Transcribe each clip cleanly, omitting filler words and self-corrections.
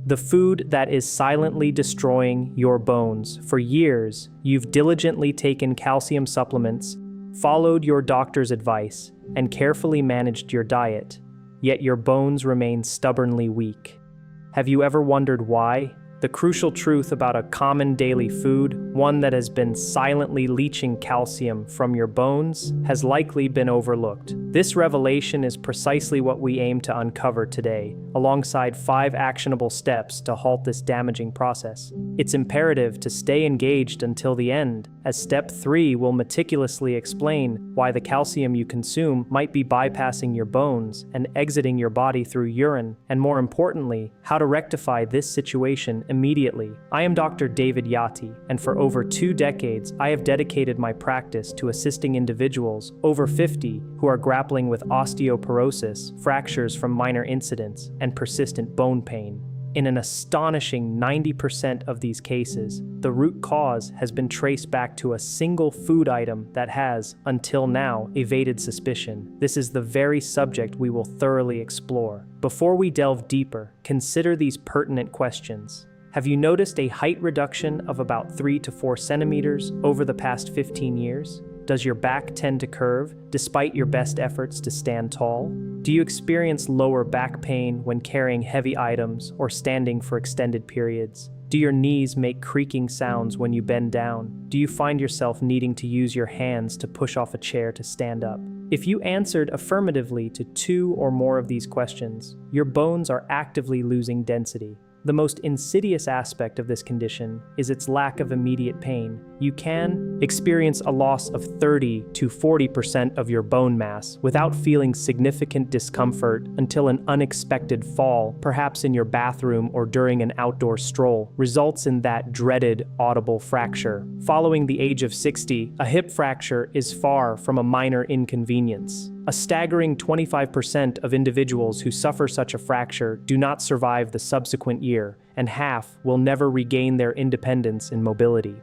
The food that is silently destroying your bones. For years, you've diligently taken calcium supplements, followed your doctor's advice, and carefully managed your diet, yet your bones remain stubbornly weak. Have you ever wondered why? The crucial truth about a common daily food, one that has been silently leaching calcium from your bones, has likely been overlooked. This revelation is precisely what we aim to uncover today, alongside 5 actionable steps to halt this damaging process. It's imperative to stay engaged until the end, as step 3 will meticulously explain why the calcium you consume might be bypassing your bones and exiting your body through urine, and more importantly, how to rectify this situation immediately. I am Dr. David Yati, and for over 2 decades, I have dedicated my practice to assisting individuals over 50 who are grappling with osteoporosis, fractures from minor incidents, and persistent bone pain. In an astonishing 90% of these cases, the root cause has been traced back to a single food item that has, until now, evaded suspicion. This is the very subject we will thoroughly explore. Before we delve deeper, consider these pertinent questions. Have you noticed a height reduction of about 3 to 4 centimeters over the past 15 years? Does your back tend to curve despite your best efforts to stand tall? Do you experience lower back pain when carrying heavy items or standing for extended periods? Do your knees make creaking sounds when you bend down? Do you find yourself needing to use your hands to push off a chair to stand up? If you answered affirmatively to 2 or more of these questions, your bones are actively losing density. The most insidious aspect of this condition is its lack of immediate pain. You can experience a loss of 30 to 40% of your bone mass without feeling significant discomfort until an unexpected fall, perhaps in your bathroom or during an outdoor stroll, results in that dreaded audible fracture. Following the age of 60, a hip fracture is far from a minor inconvenience. A staggering 25% of individuals who suffer such a fracture do not survive the subsequent year, and half will never regain their independence and mobility.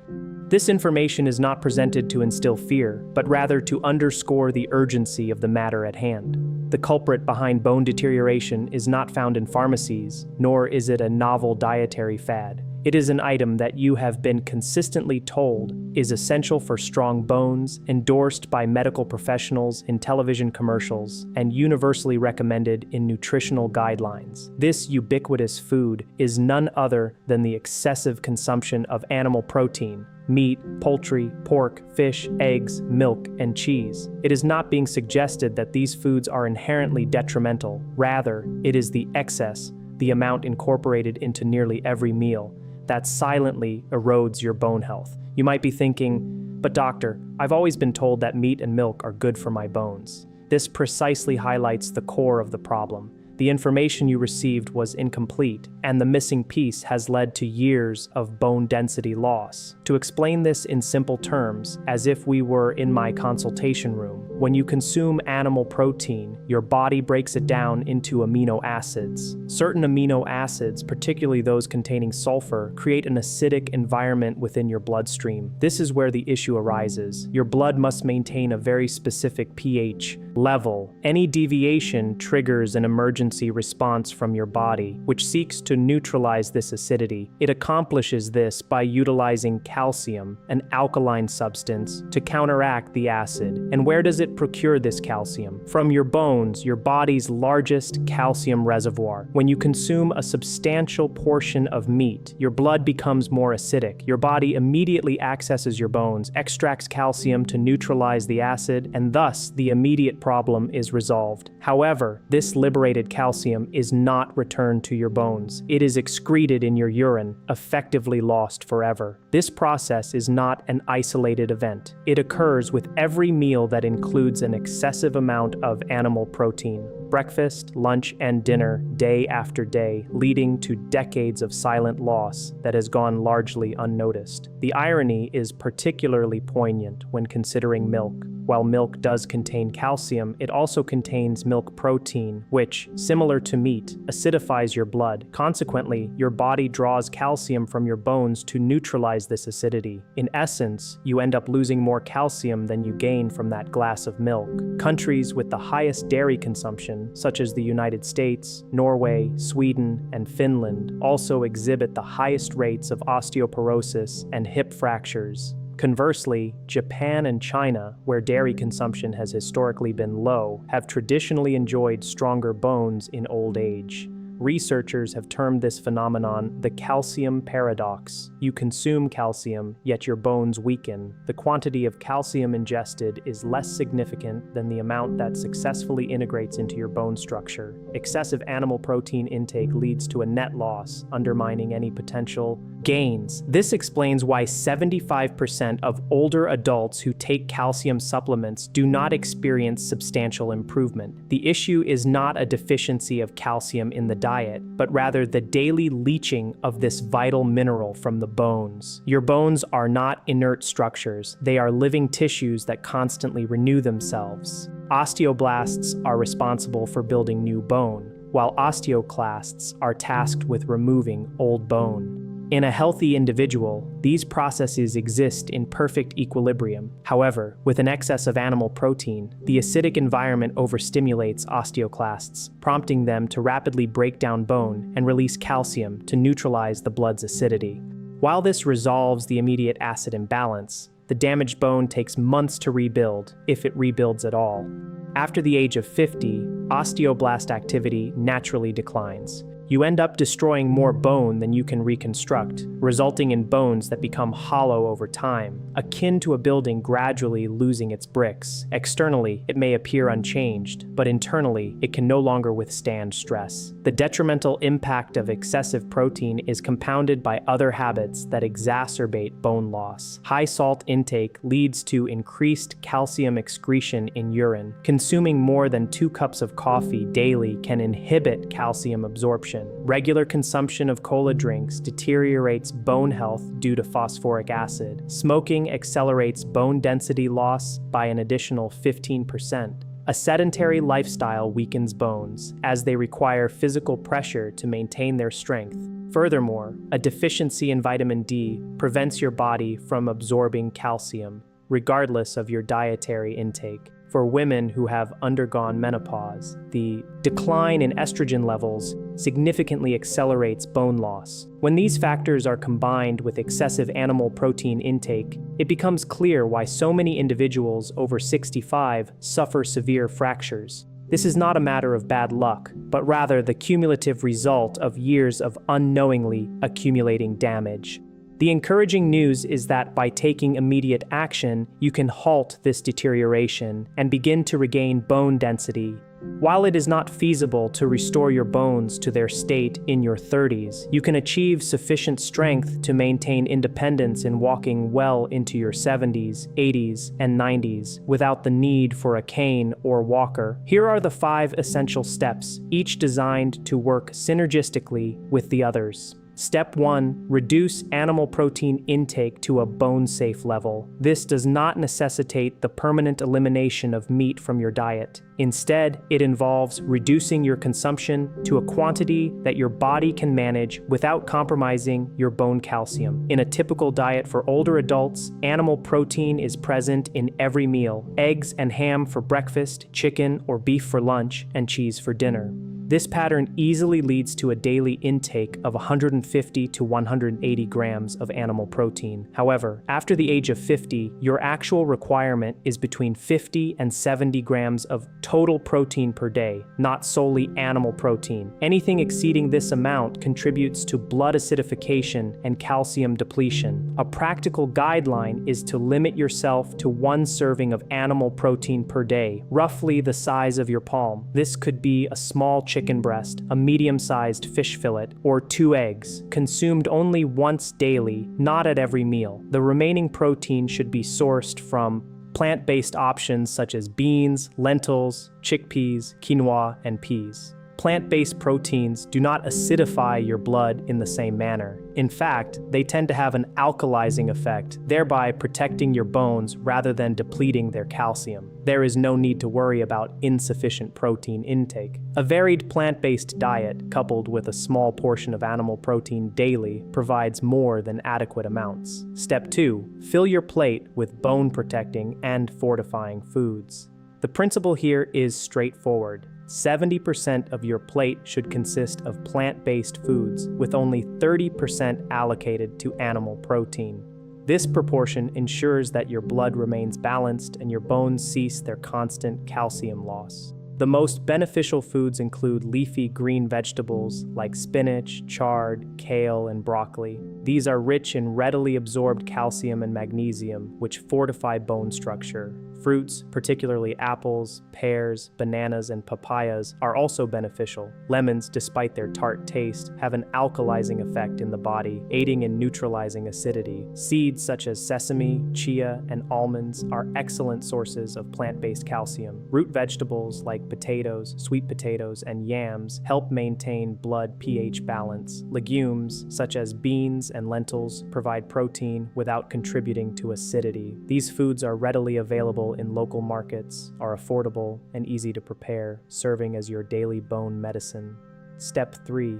This information is not presented to instill fear, but rather to underscore the urgency of the matter at hand. The culprit behind bone deterioration is not found in pharmacies, nor is it a novel dietary fad. It is an item that you have been consistently told is essential for strong bones, endorsed by medical professionals in television commercials, and universally recommended in nutritional guidelines. This ubiquitous food is none other than the excessive consumption of animal protein, meat, poultry, pork, fish, eggs, milk, and cheese. It is not being suggested that these foods are inherently detrimental. Rather, it is the excess, the amount incorporated into nearly every meal, that silently erodes your bone health. You might be thinking, but doctor, I've always been told that meat and milk are good for my bones. This precisely highlights the core of the problem. The information you received was incomplete, and the missing piece has led to years of bone density loss. To explain this in simple terms, as if we were in my consultation room, when you consume animal protein, your body breaks it down into amino acids. Certain amino acids, particularly those containing sulfur, create an acidic environment within your bloodstream. This is where the issue arises. Your blood must maintain a very specific pH level. Any deviation triggers an emergency response from your body, which seeks to neutralize this acidity. It accomplishes this by utilizing calcium, an alkaline substance, to counteract the acid. And where does it procure this calcium? From your bones, your body's largest calcium reservoir. When you consume a substantial portion of meat, your blood becomes more acidic. Your body immediately accesses your bones, extracts calcium to neutralize the acid, and thus the immediate problem is resolved. However, this liberated calcium is not returned to your bones. It is excreted in your urine, effectively lost forever. This process is not an isolated event. It occurs with every meal that includes an excessive amount of animal protein. Breakfast, lunch, and dinner, day after day, leading to decades of silent loss that has gone largely unnoticed. The irony is particularly poignant when considering milk. While milk does contain calcium, it also contains milk protein, which, similar to meat, acidifies your blood. Consequently, your body draws calcium from your bones to neutralize this acidity. In essence, you end up losing more calcium than you gain from that glass of milk. Countries with the highest dairy consumption, such as the United States, Norway, Sweden, and Finland, also exhibit the highest rates of osteoporosis and hip fractures. Conversely, Japan and China, where dairy consumption has historically been low, have traditionally enjoyed stronger bones in old age. Researchers have termed this phenomenon the calcium paradox. You consume calcium, yet your bones weaken. The quantity of calcium ingested is less significant than the amount that successfully integrates into your bone structure. Excessive animal protein intake leads to a net loss, undermining any potential gains. This explains why 75% of older adults who take calcium supplements do not experience substantial improvement. The issue is not a deficiency of calcium in the diet, but rather the daily leaching of this vital mineral from the bones. Your bones are not inert structures, they are living tissues that constantly renew themselves. Osteoblasts are responsible for building new bone, while osteoclasts are tasked with removing old bone. In a healthy individual, these processes exist in perfect equilibrium. However, with an excess of animal protein, the acidic environment overstimulates osteoclasts, prompting them to rapidly break down bone and release calcium to neutralize the blood's acidity. While this resolves the immediate acid imbalance, the damaged bone takes months to rebuild, if it rebuilds at all. After the age of 50, osteoblast activity naturally declines. You end up destroying more bone than you can reconstruct, resulting in bones that become hollow over time, akin to a building gradually losing its bricks. Externally, it may appear unchanged, but internally, it can no longer withstand stress. The detrimental impact of excessive protein is compounded by other habits that exacerbate bone loss. High salt intake leads to increased calcium excretion in urine. Consuming more than 2 cups of coffee daily can inhibit calcium absorption. Regular consumption of cola drinks deteriorates bone health due to phosphoric acid. Smoking accelerates bone density loss by an additional 15%. A sedentary lifestyle weakens bones, as they require physical pressure to maintain their strength. Furthermore, a deficiency in vitamin D prevents your body from absorbing calcium, regardless of your dietary intake. For women who have undergone menopause, the decline in estrogen levels significantly accelerates bone loss. When these factors are combined with excessive animal protein intake, it becomes clear why so many individuals over 65 suffer severe fractures. This is not a matter of bad luck, but rather the cumulative result of years of unknowingly accumulating damage. The encouraging news is that by taking immediate action, you can halt this deterioration and begin to regain bone density. While it is not feasible to restore your bones to their state in your 30s, you can achieve sufficient strength to maintain independence in walking well into your 70s, 80s, and 90s without the need for a cane or walker. Here are the 5 essential steps, each designed to work synergistically with the others. Step 1. Reduce animal protein intake to a bone-safe level. This does not necessitate the permanent elimination of meat from your diet. Instead, it involves reducing your consumption to a quantity that your body can manage without compromising your bone calcium. In a typical diet for older adults, animal protein is present in every meal: eggs and ham for breakfast, chicken or beef for lunch, and cheese for dinner. This pattern easily leads to a daily intake of 150 to 180 grams of animal protein. However, after the age of 50, your actual requirement is between 50 and 70 grams of total protein per day, not solely animal protein. Anything exceeding this amount contributes to blood acidification and calcium depletion. A practical guideline is to limit yourself to 1 serving of animal protein per day, roughly the size of your palm. This could be a small chicken breast, a medium-sized fish fillet, or 2 eggs, consumed only once daily, not at every meal. The remaining protein should be sourced from plant-based options such as beans, lentils, chickpeas, quinoa, and peas. Plant-based proteins do not acidify your blood in the same manner. In fact, they tend to have an alkalizing effect, thereby protecting your bones rather than depleting their calcium. There is no need to worry about insufficient protein intake. A varied plant-based diet, coupled with a small portion of animal protein daily, provides more than adequate amounts. Step 2. Fill your plate with bone-protecting and fortifying foods. The principle here is straightforward. 70% of your plate should consist of plant-based foods, with only 30% allocated to animal protein. This proportion ensures that your blood remains balanced and your bones cease their constant calcium loss. The most beneficial foods include leafy green vegetables like spinach, chard, kale, and broccoli. These are rich in readily absorbed calcium and magnesium, which fortify bone structure. Fruits, particularly apples, pears, bananas, and papayas, are also beneficial. Lemons, despite their tart taste, have an alkalizing effect in the body, aiding in neutralizing acidity. Seeds such as sesame, chia, and almonds are excellent sources of plant-based calcium. Root vegetables like potatoes, sweet potatoes, and yams help maintain blood pH balance. Legumes, such as beans and lentils, provide protein without contributing to acidity. These foods are readily available in local markets, are affordable, and easy to prepare, serving as your daily bone medicine. Step 3.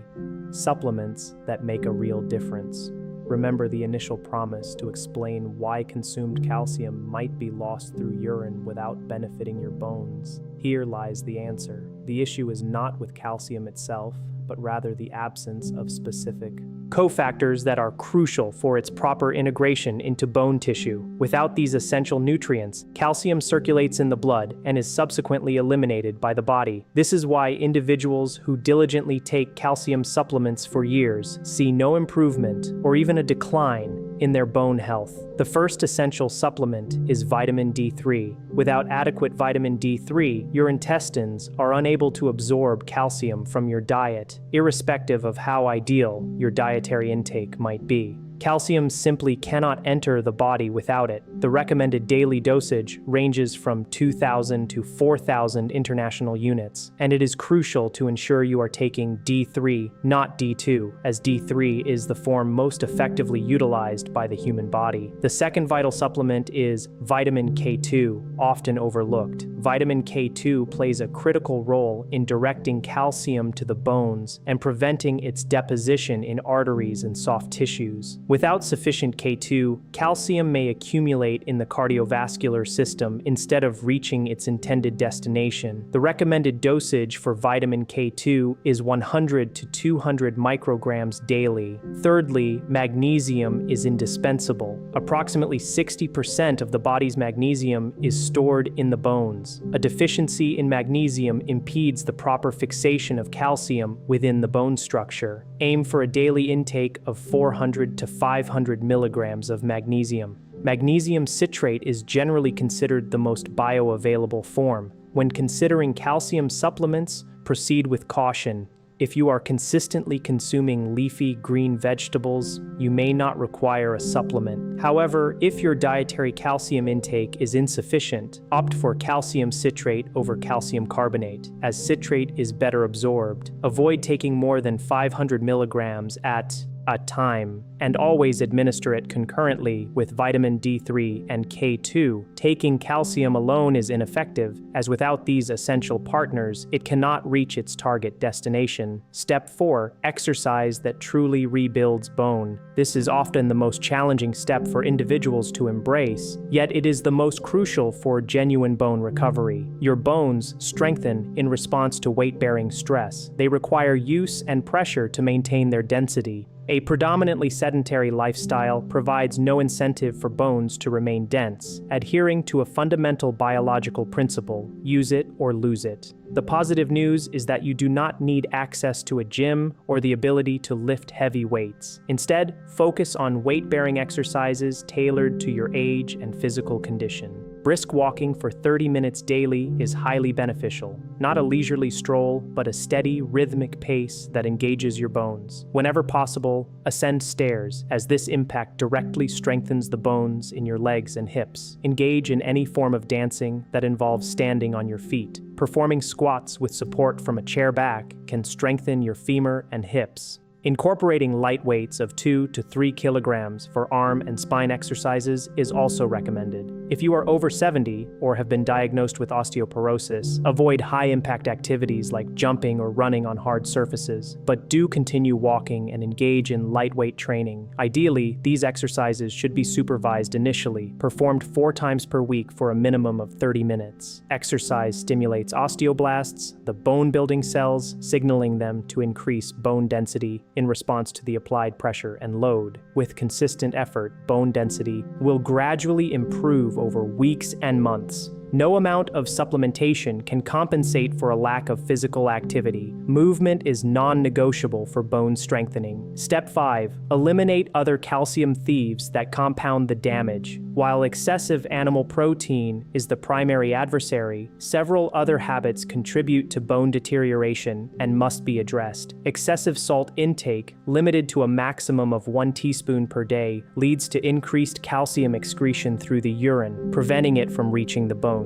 Supplements that make a real difference. Remember the initial promise to explain why consumed calcium might be lost through urine without benefiting your bones. Here lies the answer. The issue is not with calcium itself, but rather the absence of specific cofactors that are crucial for its proper integration into bone tissue. Without these essential nutrients, calcium circulates in the blood and is subsequently eliminated by the body. This is why individuals who diligently take calcium supplements for years see no improvement or even a decline in their bone health. The first essential supplement is vitamin D3. Without adequate vitamin D3, your intestines are unable to absorb calcium from your diet, irrespective of how ideal your dietary intake might be. Calcium simply cannot enter the body without it. The recommended daily dosage ranges from 2,000 to 4,000 international units, and it is crucial to ensure you are taking D3, not D2, as D3 is the form most effectively utilized by the human body. The second vital supplement is vitamin K2, often overlooked. Vitamin K2 plays a critical role in directing calcium to the bones and preventing its deposition in arteries and soft tissues. Without sufficient K2, calcium may accumulate in the cardiovascular system instead of reaching its intended destination. The recommended dosage for vitamin K2 is 100 to 200 micrograms daily. Thirdly, magnesium is indispensable. Approximately 60% of the body's magnesium is stored in the bones. A deficiency in magnesium impedes the proper fixation of calcium within the bone structure. Aim for a daily intake of 400 to 500 milligrams of magnesium. Magnesium citrate is generally considered the most bioavailable form. When considering calcium supplements, proceed with caution. If you are consistently consuming leafy green vegetables, you may not require a supplement. However, if your dietary calcium intake is insufficient, opt for calcium citrate over calcium carbonate, as citrate is better absorbed. Avoid taking more than 500 milligrams at a time, and always administer it concurrently with vitamin D3 and K2. Taking calcium alone is ineffective, as without these essential partners, it cannot reach its target destination. Step 4. Exercise that truly rebuilds bone. This is often the most challenging step for individuals to embrace, yet it is the most crucial for genuine bone recovery. Your bones strengthen in response to weight-bearing stress. They require use and pressure to maintain their density. A predominantly sedentary lifestyle provides no incentive for bones to remain dense, adhering to a fundamental biological principle: use it or lose it. The positive news is that you do not need access to a gym or the ability to lift heavy weights. Instead, focus on weight-bearing exercises tailored to your age and physical condition. Brisk walking for 30 minutes daily is highly beneficial. Not a leisurely stroll, but a steady, rhythmic pace that engages your bones. Whenever possible, ascend stairs, as this impact directly strengthens the bones in your legs and hips. Engage in any form of dancing that involves standing on your feet. Performing squats with support from a chair back can strengthen your femur and hips. Incorporating light weights of 2 to 3 kilograms for arm and spine exercises is also recommended. If you are over 70 or have been diagnosed with osteoporosis, avoid high-impact activities like jumping or running on hard surfaces, but do continue walking and engage in lightweight training. Ideally, these exercises should be supervised initially, performed 4 times per week for a minimum of 30 minutes. Exercise stimulates osteoblasts, the bone-building cells, signaling them to increase bone density in response to the applied pressure and load. With consistent effort, bone density will gradually improve over weeks and months. No amount of supplementation can compensate for a lack of physical activity. Movement is non-negotiable for bone strengthening. Step 5. Eliminate other calcium thieves that compound the damage. While excessive animal protein is the primary adversary, several other habits contribute to bone deterioration and must be addressed. Excessive salt intake, limited to a maximum of 1 teaspoon per day, leads to increased calcium excretion through the urine, preventing it from reaching the bones.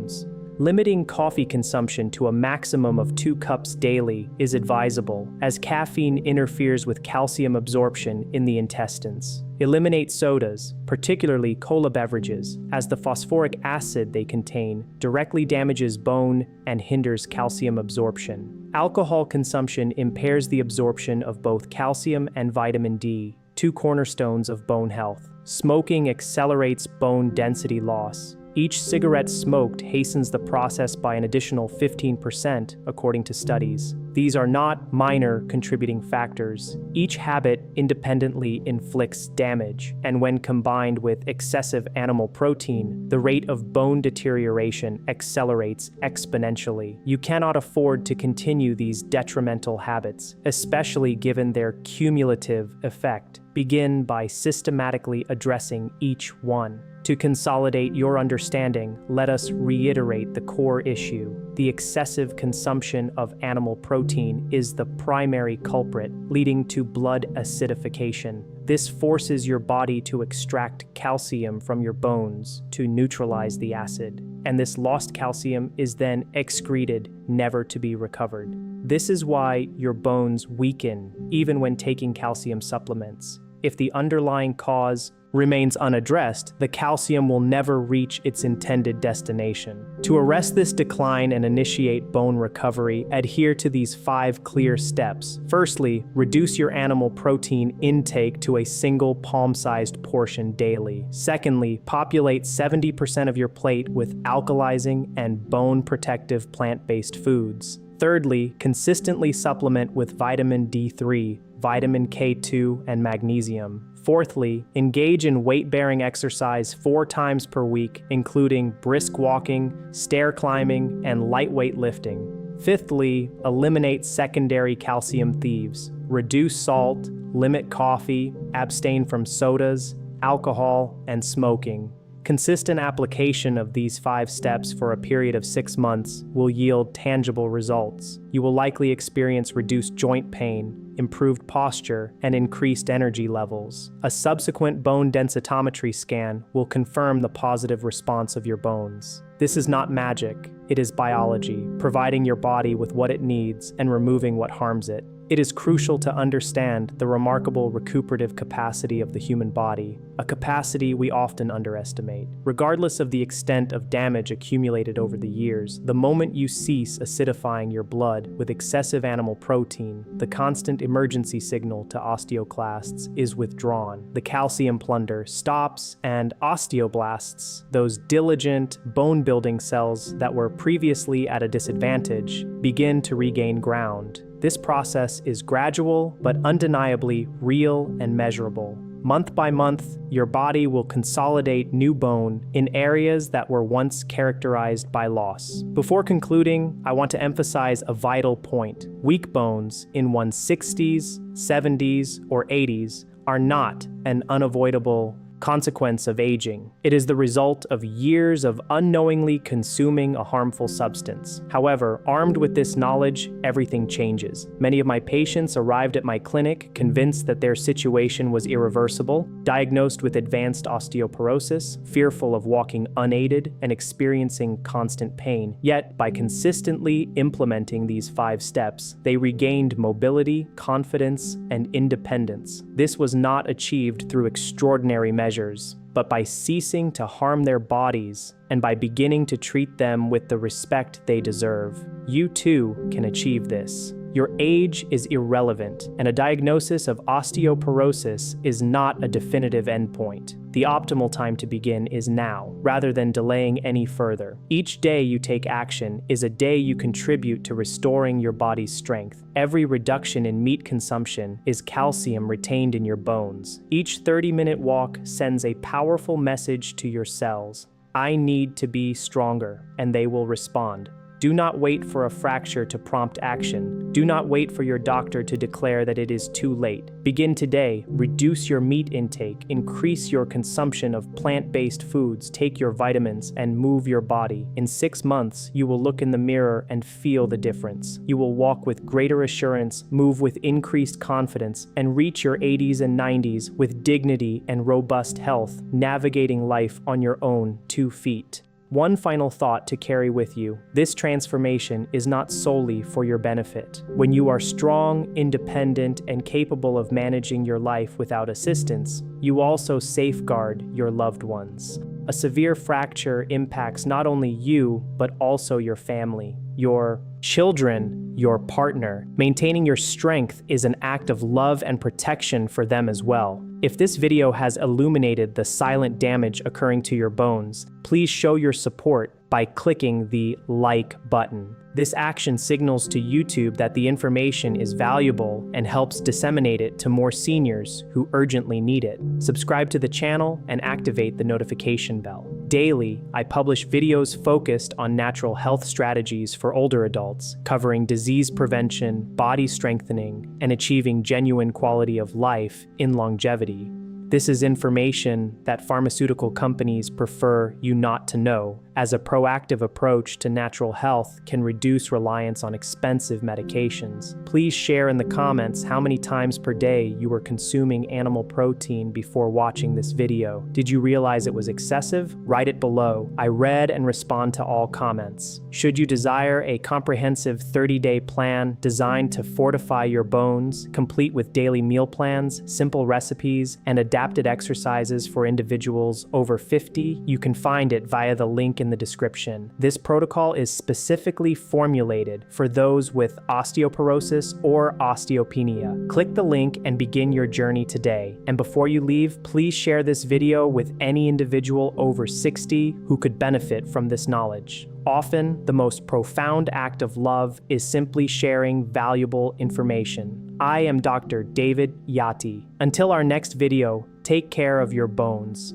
Limiting coffee consumption to a maximum of 2 cups daily is advisable, as caffeine interferes with calcium absorption in the intestines. Eliminate sodas, particularly cola beverages, as the phosphoric acid they contain directly damages bone and hinders calcium absorption. Alcohol consumption impairs the absorption of both calcium and vitamin D, 2 cornerstones of bone health. Smoking accelerates bone density loss. Each cigarette smoked hastens the process by an additional 15%, according to studies. These are not minor contributing factors. Each habit independently inflicts damage, and when combined with excessive animal protein, the rate of bone deterioration accelerates exponentially. You cannot afford to continue these detrimental habits, especially given their cumulative effect. Begin by systematically addressing each one. To consolidate your understanding, let us reiterate the core issue. The excessive consumption of animal protein is the primary culprit, leading to blood acidification. This forces your body to extract calcium from your bones to neutralize the acid, and this lost calcium is then excreted, never to be recovered. This is why your bones weaken, even when taking calcium supplements. If the underlying cause remains unaddressed, the calcium will never reach its intended destination. To arrest this decline and initiate bone recovery, adhere to these 5 clear steps. Firstly, reduce your animal protein intake to a single palm-sized portion daily. Secondly, populate 70% of your plate with alkalizing and bone-protective plant-based foods. Thirdly, consistently supplement with vitamin D3, vitamin K2, and magnesium. Fourthly, engage in weight-bearing exercise 4 times per week, including brisk walking, stair climbing, and lightweight lifting. Fifthly, eliminate secondary calcium thieves. Reduce salt, limit coffee, abstain from sodas, alcohol, and smoking. Consistent application of these 5 steps for a period of 6 months will yield tangible results. You will likely experience reduced joint pain, improved posture, and increased energy levels. A subsequent bone densitometry scan will confirm the positive response of your bones. This is not magic, it is biology, providing your body with what it needs and removing what harms it. It is crucial to understand the remarkable recuperative capacity of the human body, a capacity we often underestimate. Regardless of the extent of damage accumulated over the years, the moment you cease acidifying your blood with excessive animal protein, the constant emergency signal to osteoclasts is withdrawn. The calcium plunder stops, and osteoblasts, those diligent bone-building cells that were previously at a disadvantage, begin to regain ground. This process is gradual, but undeniably real and measurable. Month by month, your body will consolidate new bone in areas that were once characterized by loss. Before concluding, I want to emphasize a vital point. Weak bones in one's 60s, 70s, or 80s are not an unavoidable consequence of aging. It is the result of years of unknowingly consuming a harmful substance. However, armed with this knowledge, everything changes. Many of my patients arrived at my clinic convinced that their situation was irreversible, diagnosed with advanced osteoporosis, fearful of walking unaided, and experiencing constant pain. Yet, by consistently implementing these 5 steps, they regained mobility, confidence, and independence. This was not achieved through extraordinary measures, but by ceasing to harm their bodies and by beginning to treat them with the respect they deserve. You too can achieve this. Your age is irrelevant, and a diagnosis of osteoporosis is not a definitive endpoint. The optimal time to begin is now, rather than delaying any further. Each day you take action is a day you contribute to restoring your body's strength. Every reduction in meat consumption is calcium retained in your bones. Each 30-minute walk sends a powerful message to your cells. I need to be stronger, and they will respond. Do not wait for a fracture to prompt action. Do not wait for your doctor to declare that it is too late. Begin today. Reduce your meat intake, increase your consumption of plant-based foods, take your vitamins, and move your body. In 6 months, you will look in the mirror and feel the difference. You will walk with greater assurance, move with increased confidence, and reach your 80s and 90s with dignity and robust health, navigating life on your own 2 feet. One final thought to carry with you. This transformation is not solely for your benefit. When you are strong, independent, and capable of managing your life without assistance, you also safeguard your loved ones. A severe fracture impacts not only you, but also your family, your children, your partner. Maintaining your strength is an act of love and protection for them as well. If this video has illuminated the silent damage occurring to your bones, please show your support by clicking the like button. This action signals to YouTube that the information is valuable and helps disseminate it to more seniors who urgently need it. Subscribe to the channel and activate the notification bell. Daily, I publish videos focused on natural health strategies for older adults, covering disease prevention, body strengthening, and achieving genuine quality of life in longevity. This is information that pharmaceutical companies prefer you not to know, as a proactive approach to natural health can reduce reliance on expensive medications. Please share in the comments how many times per day you were consuming animal protein before watching this video. Did you realize it was excessive? Write it below. I read and respond to all comments. Should you desire a comprehensive 30-day plan designed to fortify your bones, complete with daily meal plans, simple recipes, and adapted exercises for individuals over 50, you can find it via the link in the description. This protocol is specifically formulated for those with osteoporosis or osteopenia. Click the link and begin your journey today. And before you leave, please share this video with any individual over 60 who could benefit from this knowledge. Often, the most profound act of love is simply sharing valuable information. I am Dr. David Yati. Until our next video, take care of your bones.